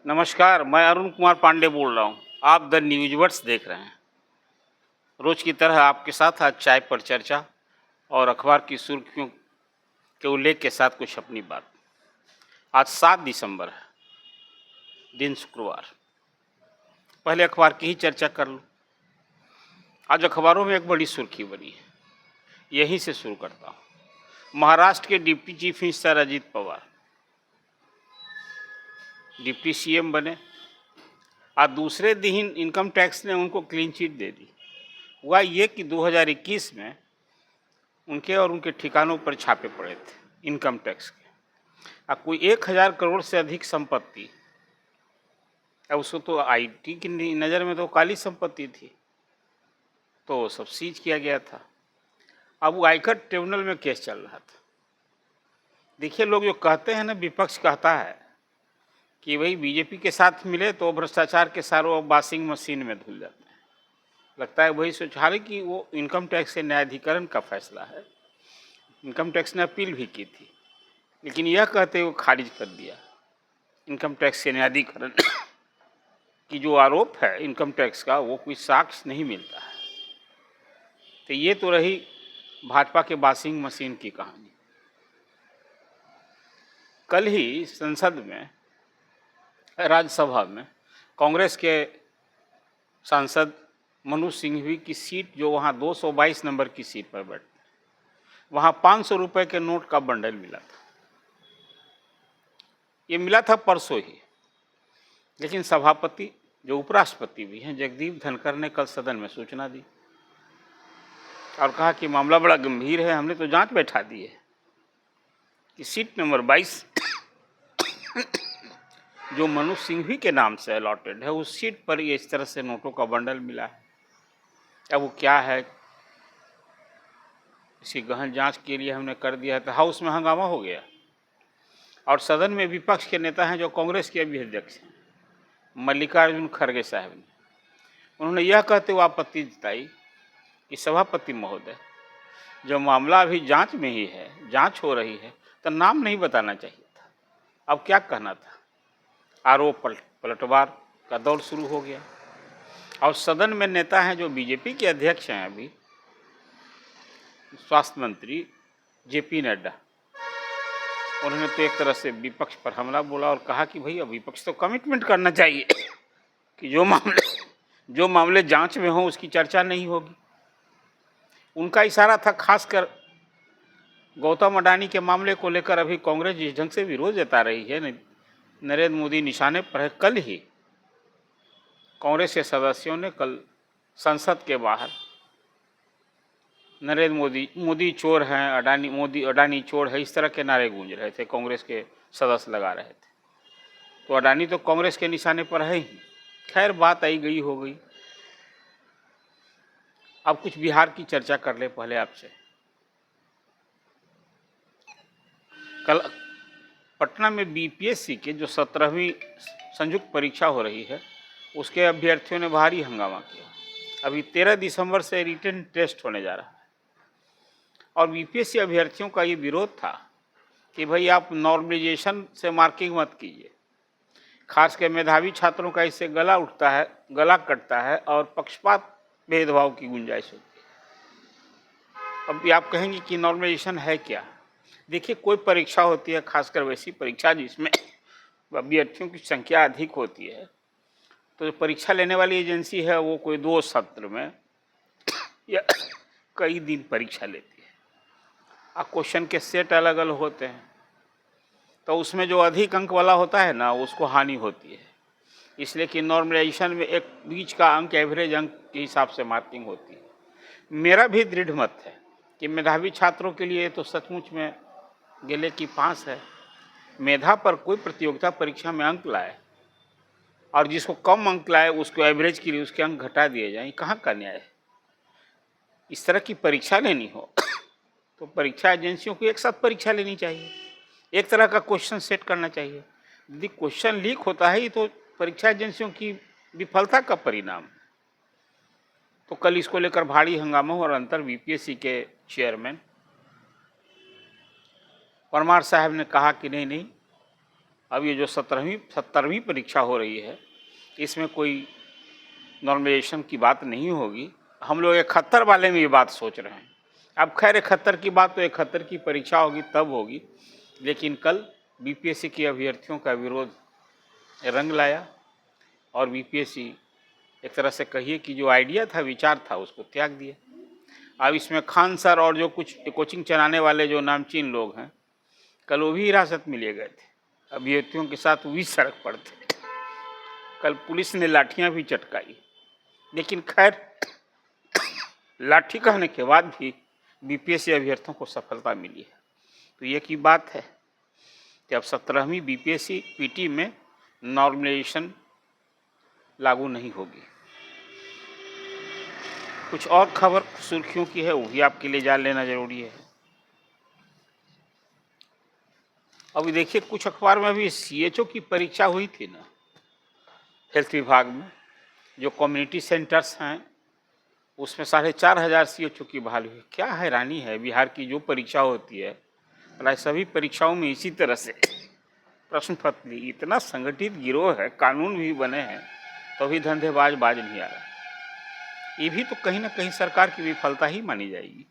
नमस्कार, मैं अरुण कुमार पांडे बोल रहा हूँ। आप द न्यूज़वर्ड्स देख रहे हैं। रोज की तरह आपके साथ आज चाय पर चर्चा और अखबार की सुर्खियों के उल्लेख के साथ कुछ अपनी बात। आज 7 दिसंबर है, दिन शुक्रवार। पहले अखबार की ही चर्चा कर लूँ। आज अखबारों में एक बड़ी सुर्खी बनी है, यहीं से शुरू करता हूँ। महाराष्ट्र के deputy chief minister Ajit Pawar deputy CM बने। आज दूसरे दिन इनकम टैक्स ने उनको क्लीन चिट दे दी। हुआ ये कि 2021 में उनके और उनके ठिकानों पर छापे पड़े थे इनकम टैक्स के। अब कोई 1000 करोड़ से अधिक संपत्ति, अब उसको तो आईटी की नज़र में तो काली संपत्ति थी, तो सब सीज किया गया था। अब वो आयकर ट्रिब्यूनल में केस चल रहा था। देखिए, लोग जो कहते हैं ना, विपक्ष कहता है कि भाई बीजेपी के साथ मिले तो भ्रष्टाचार के सारों वॉशिंग मशीन में धुल जाते हैं। लगता है वही सोच, हालांकि वो इनकम टैक्स के न्यायाधिकरण का फैसला है। इनकम टैक्स ने अपील भी की थी, लेकिन यह कहते हुए खारिज कर दिया इनकम टैक्स के न्यायाधिकरण कि जो आरोप है इनकम टैक्स का, वो कोई साक्ष्य नहीं मिलता है। तो ये तो रही भाजपा के वॉशिंग मशीन की कहानी। कल ही संसद में, राज्यसभा में, कांग्रेस के सांसद मनोज सिंघवी की सीट, जो वहाँ 222 नंबर की सीट पर बैठते, वहाँ 500 रुपये के नोट का बंडल मिला था। ये मिला था परसों ही, लेकिन सभापति, जो उपराष्ट्रपति भी हैं, जगदीप धनखड़ ने कल सदन में सूचना दी और कहा कि मामला बड़ा गंभीर है, हमने तो जांच बैठा दी है कि सीट नंबर 22 जो मनोज सिंघवी के नाम से अलॉटेड है, उस सीट पर ये इस तरह से नोटों का बंडल मिला है। अब वो क्या है, इसी गहन जांच के लिए हमने कर दिया है। तो हाउस में हंगामा हो गया और सदन में विपक्ष के नेता हैं, जो कांग्रेस के अभी अध्यक्ष हैं, मल्लिकार्जुन खड़गे साहब ने, उन्होंने यह कहते हुए आपत्ति जताई कि सभापति महोदय, जो मामला अभी जांच में ही है, जांच हो रही है, तो नाम नहीं बताना चाहिए था। अब क्या कहना था। आरोप पलटवार का दौर शुरू हो गया और सदन में नेता हैं जो बीजेपी के अध्यक्ष हैं, अभी स्वास्थ्य मंत्री जेपी नड्डा, उन्होंने तो एक तरह से विपक्ष पर हमला बोला और कहा कि भैया, विपक्ष तो कमिटमेंट करना चाहिए कि जो मामले जांच में हो उसकी चर्चा नहीं होगी। उनका इशारा था खासकर गौतम अडानी के मामले को लेकर। अभी कांग्रेस जिस ढंग से विरोध जता रही है, नरेंद्र मोदी निशाने पर है। कल ही कांग्रेस के सदस्यों ने कल संसद के बाहर नरेंद्र मोदी चोर हैं, अडानी चोर है, इस तरह के नारे गूंज रहे थे, कांग्रेस के सदस्य लगा रहे थे। तो अडानी तो कांग्रेस के निशाने पर है ही। खैर, बात आई गई हो गई। अब कुछ बिहार की चर्चा कर ले पहले आपसे। कल पटना में बीपीएससी के जो 17वीं संयुक्त परीक्षा हो रही है, उसके अभ्यर्थियों ने भारी हंगामा किया। अभी 13 दिसंबर से रिटन टेस्ट होने जा रहा है और बीपीएससी अभ्यर्थियों का ये विरोध था कि भाई, आप नॉर्मलाइजेशन से मार्किंग मत कीजिए। खासकर मेधावी छात्रों का इससे गला कटता है और पक्षपात भेदभाव की गुंजाइश होती है। अब आप कहेंगे कि नॉर्मलाइजेशन है क्या। देखिए, कोई परीक्षा होती है, खासकर वैसी परीक्षा जिसमें अभ्यर्थियों की संख्या अधिक होती है, तो जो परीक्षा लेने वाली एजेंसी है, वो कोई 2 सत्र में या कई दिन परीक्षा लेती है और क्वेश्चन के सेट अलग अलग होते हैं, तो उसमें जो अधिक अंक वाला होता है ना, उसको हानि होती है। इसलिए कि नॉर्मलाइजेशन में एक बीच का अंक, एवरेज अंक के हिसाब से मार्किंग होती है। मेरा भी दृढ़ मत है कि मेधावी छात्रों के लिए तो सचमुच में गेले की फांस है। मेधा पर कोई प्रतियोगिता परीक्षा में अंक लाए और जिसको कम अंक लाए उसको एवरेज के लिए उसके अंक घटा दिए जाएं, कहाँ का न्याय है। इस तरह की परीक्षा लेनी हो तो परीक्षा एजेंसियों को एक साथ परीक्षा लेनी चाहिए, एक तरह का क्वेश्चन सेट करना चाहिए। यदि क्वेश्चन लीक होता है, ये तो परीक्षा एजेंसियों की विफलता का परिणाम। तो कल इसको लेकर भारी हंगामा और अंतर बीपीएससी के चेयरमैन परमार साहब ने कहा कि नहीं, अब ये जो 17वीं परीक्षा हो रही है, इसमें कोई नॉर्मलाइजेशन की बात नहीं होगी। हम लोग 71 वाले में ये बात सोच रहे हैं। अब खैर 71 की बात तो 71 की परीक्षा होगी तब होगी, लेकिन कल बीपीएससी के अभ्यर्थियों का विरोध रंग लाया और बीपीएससी एक तरह से कहिए कि जो आइडिया था, विचार था, उसको त्याग दिया। अब इसमें खान सर और जो कुछ कोचिंग चलाने वाले जो नामचीन लोग हैं, कल वो भी हिरासत में लिए गए थे। अभ्यर्थियों के साथ वो भी सड़क पर थे। कल पुलिस ने लाठियां भी चटकाई, लेकिन खैर लाठी कहने के बाद भी बीपीएससी अभ्यर्थियों को सफलता मिली है। तो ये की बात है कि अब 17वीं बीपीएससी पीटी में नॉर्मलाइजेशन लागू नहीं होगी। कुछ और खबर सुर्खियों की है, वो भी आपके लिए जान लेना जरूरी है। अभी देखिए, कुछ अखबार में अभी सीएचओ की परीक्षा हुई थी ना, हेल्थ विभाग में, जो कम्युनिटी सेंटर्स हैं उसमें 4,500 सीएचओ की बहाली हुई। क्या हैरानी है, बिहार की जो परीक्षा होती है, प्राय सभी परीक्षाओं में इसी तरह से प्रश्न पत्र, इतना संगठित गिरोह है, कानून भी बने हैं, तो भी धंधेबाज बाज नहीं आ रहा। ये भी तो कहीं ना कहीं सरकार की विफलता ही मानी जाएगी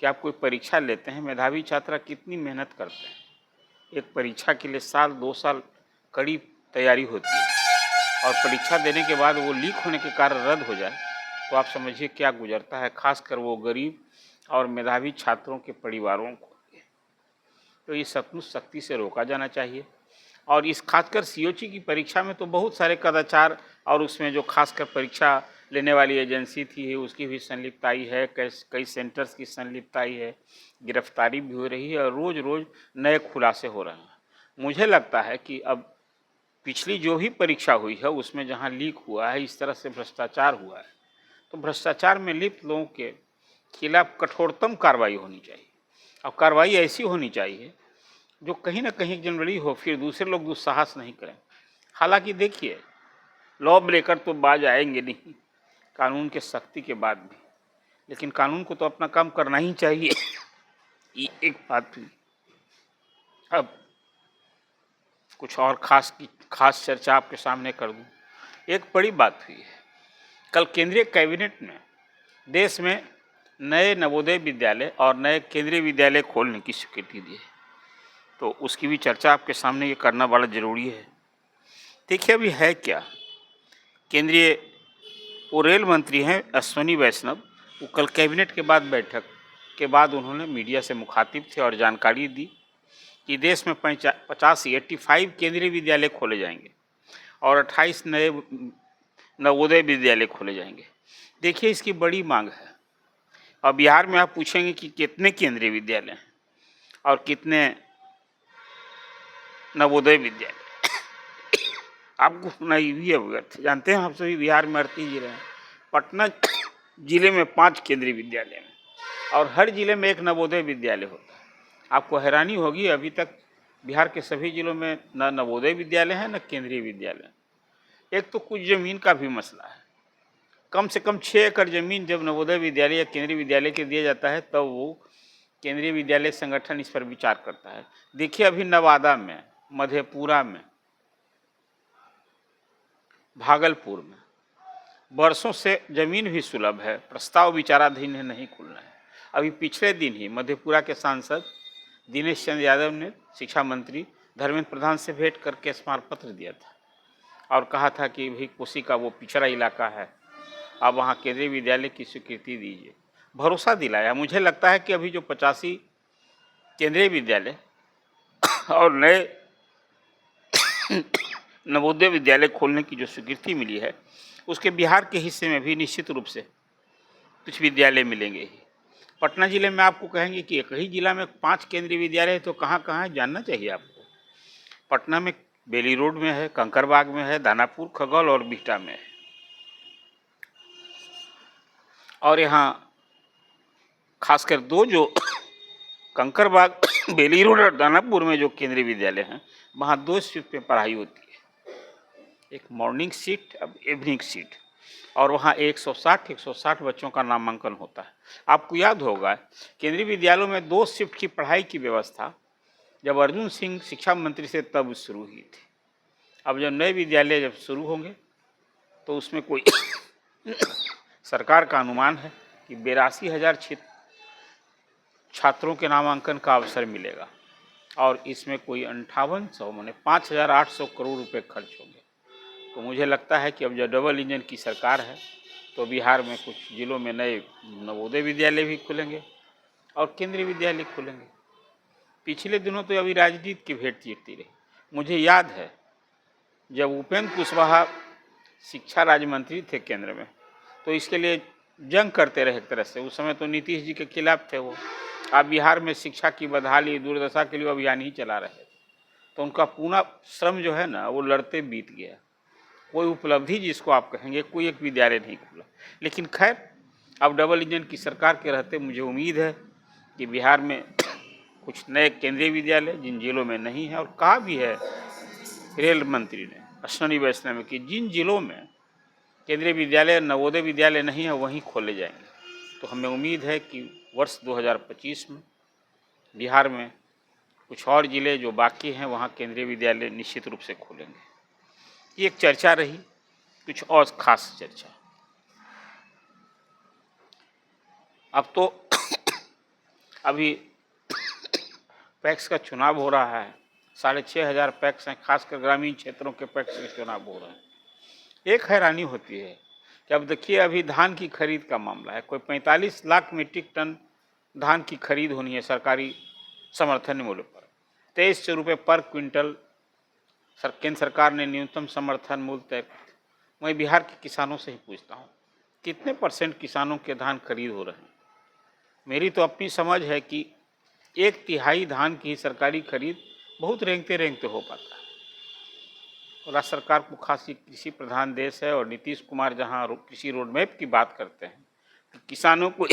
कि आप कोई परीक्षा लेते हैं, मेधावी छात्रा कितनी मेहनत करते हैं, एक परीक्षा के लिए 1-2 साल कड़ी तैयारी होती है, और परीक्षा देने के बाद वो लीक होने के कारण रद्द हो जाए तो आप समझिए क्या गुजरता है, खासकर वो गरीब और मेधावी छात्रों के परिवारों को। तो ये सचमुच सख्ती से रोका जाना चाहिए। और इस खासकर सीओची की परीक्षा में तो बहुत सारे कदाचार, और उसमें जो खासकर परीक्षा लेने वाली एजेंसी थी उसकी भी संलिप्तताई है, कई सेंटर्स की संलिप्तताई है, गिरफ्तारी भी हो रही है और रोज़ रोज़ नए खुलासे हो रहे हैं। मुझे लगता है कि अब पिछली जो भी परीक्षा हुई है उसमें जहां लीक हुआ है, इस तरह से भ्रष्टाचार हुआ है, तो भ्रष्टाचार में लिप्त लोगों के खिलाफ कठोरतम कार्रवाई होनी चाहिए। और कार्रवाई ऐसी होनी चाहिए जो कहीं ना कहीं जनरली हो, फिर दूसरे लोग दुस्साहस नहीं करें। हालांकि देखिए, लॉ ब्रेकर तो बाज आएंगे नहीं कानून के सख्ती के बाद भी, लेकिन कानून को तो अपना काम करना ही चाहिए। ये एक बात हुई। अब कुछ और खास चर्चा आपके सामने कर दूं। एक बड़ी बात हुई है, कल केंद्रीय कैबिनेट ने देश में नए नवोदय विद्यालय और नए केंद्रीय विद्यालय खोलने की स्वीकृति दी है, तो उसकी भी चर्चा आपके सामने ये करना बड़ा जरूरी है। देखिए, अभी है क्या, केंद्रीय वो रेल मंत्री हैं अश्विनी वैष्णव, वो कल कैबिनेट के बाद बैठक के बाद उन्होंने मीडिया से मुखातिब थे और जानकारी दी कि देश में 85 केंद्रीय विद्यालय खोले जाएंगे और 28 नए नवोदय विद्यालय खोले जाएंगे। देखिए, इसकी बड़ी मांग है। और बिहार में आप पूछेंगे कि कितने केंद्रीय विद्यालय हैं और कितने नवोदय विद्यालय, आपको नहीं भी अवगत जानते हैं, आप सभी बिहार में 38 जिले हैं। पटना जिले में 5 केंद्रीय विद्यालय हैं और हर जिले में एक नवोदय विद्यालय होता है। आपको हैरानी होगी, अभी तक बिहार के सभी जिलों में न नवोदय विद्यालय है न केंद्रीय विद्यालय। एक तो कुछ ज़मीन का भी मसला है, कम से कम 6 एकड़ ज़मीन जब नवोदय विद्यालय या केंद्रीय विद्यालय के दिया जाता है तब वो केंद्रीय विद्यालय संगठन इस पर विचार करता है। देखिए, अभी नवादा में, मधेपुरा में, भागलपुर में वर्षों से ज़मीन भी सुलभ है, प्रस्ताव विचाराधीन है, नहीं खुलना है। अभी पिछले दिन ही मधेपुरा के सांसद दिनेश चंद्र यादव ने शिक्षा मंत्री धर्मेंद्र प्रधान से भेंट करके स्मारक पत्र दिया था और कहा था कि भाई कोसी का वो पिछड़ा इलाका है, आप वहाँ केंद्रीय विद्यालय की स्वीकृति दीजिए, भरोसा दिलाया। मुझे लगता है कि अभी जो 85 केंद्रीय विद्यालय और नए नवोदय विद्यालय खोलने की जो स्वीकृति मिली है, उसके बिहार के हिस्से में भी निश्चित रूप से कुछ विद्यालय मिलेंगे ही। पटना जिले में आपको कहेंगे कि एक ही जिला में 5 केंद्रीय विद्यालय है, तो कहाँ कहाँ है जानना चाहिए आपको। पटना में बेली रोड में है, कंकरबाग में है, दानापुर, खगौल और बिहटा में है। और यहाँ खासकर 2 जो कंकरबाग, बेली रोड और दानापुर में जो केंद्रीय विद्यालय हैं, वहाँ 2 शिफ्ट में पढ़ाई होती है, एक मॉर्निंग शिफ्ट, अब इवनिंग शिफ्ट, और वहाँ 160 बच्चों का नामांकन होता है। आपको याद होगा, केंद्रीय विद्यालयों में 2 शिफ्ट की पढ़ाई की व्यवस्था जब अर्जुन सिंह शिक्षा मंत्री से तब शुरू हुई थी। अब जब नए विद्यालय जब शुरू होंगे तो उसमें कोई सरकार का अनुमान है कि 82,000 छात्रों के नामांकन का अवसर मिलेगा और इसमें कोई 5800 माने 5,800 करोड़ रुपए खर्च होंगे। तो मुझे लगता है कि अब जब डबल इंजन की सरकार है तो बिहार में कुछ जिलों में नए नवोदय विद्यालय भी खुलेंगे और केंद्रीय विद्यालय खुलेंगे। पिछले दिनों तो अभी राजनीति की भेंट चीरती रही। मुझे याद है जब उपेंद्र कुशवाहा शिक्षा राज्य मंत्री थे केंद्र में, तो इसके लिए जंग करते रहे एक तरह से। उस समय तो नीतीश जी के खिलाफ थे वो। आप बिहार में शिक्षा की बदहाली दुर्दशा के लिए अभियान ही चला रहे थे, तो उनका पूरा श्रम जो है ना वो लड़ते बीत गया। कोई उपलब्धि जिसको आप कहेंगे, कोई एक विद्यालय नहीं खुला। लेकिन खैर, अब डबल इंजन की सरकार के रहते मुझे उम्मीद है कि बिहार में कुछ नए केंद्रीय विद्यालय जिन जिलों में नहीं है, और कहा भी है रेल मंत्री ने अश्विनी वैष्णव में कि जिन जिलों में केंद्रीय विद्यालय नवोदय विद्यालय नहीं है वहीं खोले जाएंगे। तो हमें उम्मीद है कि वर्ष 2025 में बिहार में कुछ और जिले जो बाकी हैं वहाँ केंद्रीय विद्यालय निश्चित रूप से खोलेंगे। ये एक चर्चा रही, कुछ और खास चर्चा। अब तो अभी पैक्स का चुनाव हो रहा है। 6,500 पैक्स हैं, खासकर ग्रामीण क्षेत्रों के पैक्स के चुनाव हो रहे हैं। एक हैरानी होती है कि अब देखिए अभी धान की खरीद का मामला है। कोई 45 लाख मीट्रिक टन धान की खरीद होनी है सरकारी समर्थन मूल्य पर। 2300 रुपये पर क्विंटल केंद्र सरकार ने न्यूनतम समर्थन मूल्य तय किया। मैं बिहार के किसानों से ही पूछता हूँ, कितने % किसानों के धान खरीद हो रहे हैं? मेरी तो अपनी समझ है कि 1/3 धान की सरकारी खरीद बहुत रेंगते रेंगते हो पाता है। राज्य सरकार को खास कृषि प्रधान देश है और नीतीश कुमार जहाँ कृषि रोडमैप की बात करते हैं तो किसानों को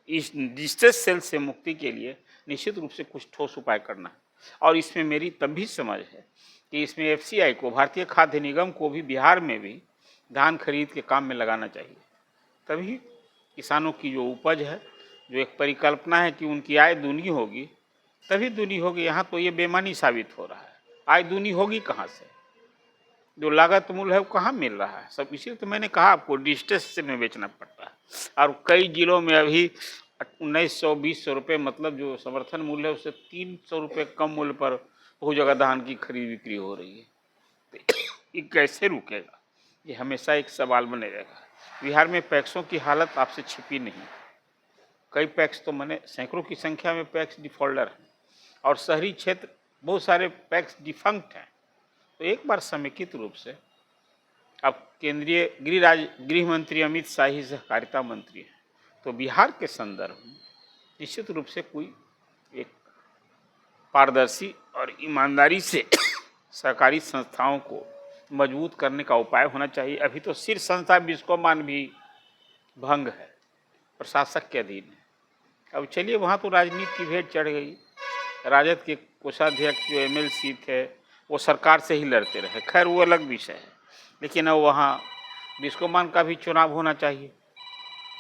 इस डिस्ट्रेस सेल से मुक्ति के लिए निश्चित रूप से कुछ ठोस उपाय करना है। और इसमें मेरी तब भी समझ है कि इसमें FCI को, भारतीय खाद्य निगम को भी बिहार में भी धान खरीद के काम में लगाना चाहिए। तभी किसानों की जो उपज है, जो एक परिकल्पना है कि उनकी आय दूनी होगी, तभी दूनी होगी। यहाँ तो ये बेमानी साबित हो रहा है। आय दूनी होगी कहाँ से? जो लागत मूल्य है वो कहाँ मिल रहा है? सब इसीलिए तो मैंने कहा आपको डिस्ट्रेस से में बेचना पड़ता है। और कई जिलों में अभी 1900-2000 रुपये, मतलब जो समर्थन मूल्य है उससे 300 रुपये कम मूल्य पर बहुत जगह धान की खरीद बिक्री हो रही है। तो ये कैसे रुकेगा? ये हमेशा एक सवाल बने रहेगा। बिहार में पैक्सों की हालत आपसे छिपी नहीं। कई पैक्स तो मैंने सैकड़ों की संख्या में पैक्स डिफॉल्टर हैं और शहरी क्षेत्र बहुत सारे पैक्स डिफंक्ट हैं। तो एक बार समेकित रूप से अब केंद्रीय गृह मंत्री अमित शाह ही सहकारिता मंत्री हैं, तो बिहार के संदर्भ में निश्चित रूप से कोई एक पारदर्शी और ईमानदारी से सहकारी संस्थाओं को मजबूत करने का उपाय होना चाहिए। अभी तो शीर्ष संस्था बिस्कोमान भी भंग है, प्रशासक के अधीन है। अब चलिए, वहाँ तो राजनीति की भेंट चढ़ गई। राजद के कोषाध्यक्ष जो MLC थे वो सरकार से ही लड़ते रहे। खैर वो अलग विषय है, लेकिन अब वहाँ बिस्कोमान का भी चुनाव होना चाहिए,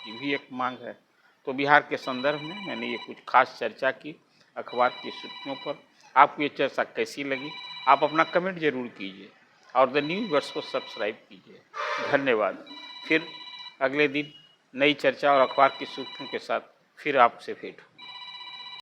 ये भी एक मांग है। तो बिहार के संदर्भ में मैंने ये कुछ खास चर्चा की अखबार की सुर्खियों पर। आपको ये चर्चा कैसी लगी? आप अपना कमेंट जरूर कीजिए और द न्यू वर्स को सब्सक्राइब कीजिए। धन्यवाद। फिर अगले दिन नई चर्चा और अखबार की सुर्खियों के साथ फिर आपसे भेंट हो।